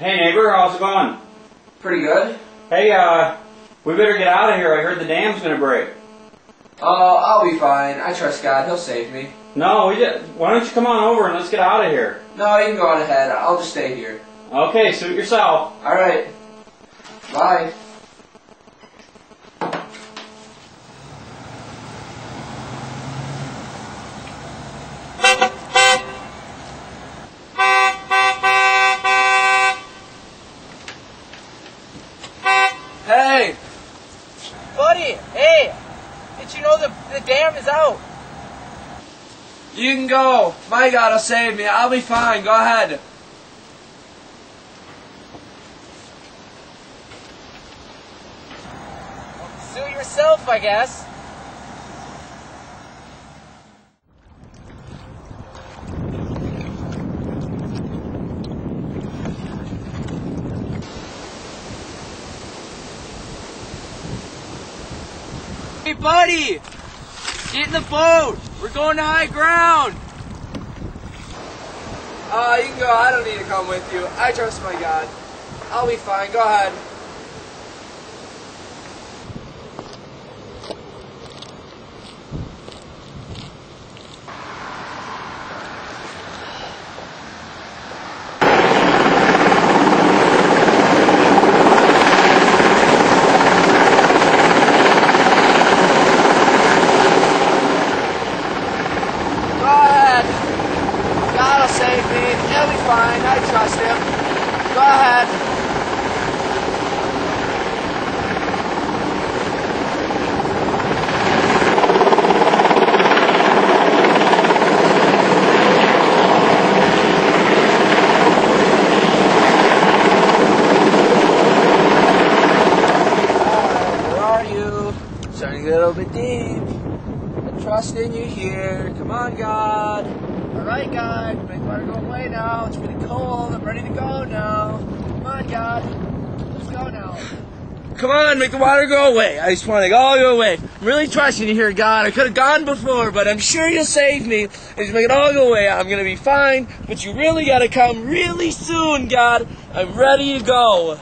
Hey neighbor, how's it going? Pretty good. Hey, we better get out of here. I heard the dam's gonna break. Oh, I'll be fine. I trust God. He'll save me. No, why don't you come on over and let's get out of here? No, you can go on ahead. I'll just stay here. Okay, suit yourself. Alright. Bye. Hey! Buddy, hey! Did you know the dam is out? You can go. My God will save me. I'll be fine. Go ahead. Sue yourself, I guess. Hey, buddy! Get in the boat! We're going to high ground! You can go. I don't need to come with you. I trust my God. I'll be fine. Go ahead. God will save me. He'll be fine. I trust him. Go ahead. Where are you? Starting to get a little bit deep. I'm trusting you here. Come on, God. Alright, God, make water go away now. It's really cold. I'm ready to go now. Come on, God. Let's go now. Come on, make the water go away. I just want to all go away. I'm really trusting you here, God. I could have gone before, but I'm sure you'll save me. And just make it all go away. I'm going to be fine, but you really got to come really soon, God. I'm ready to go.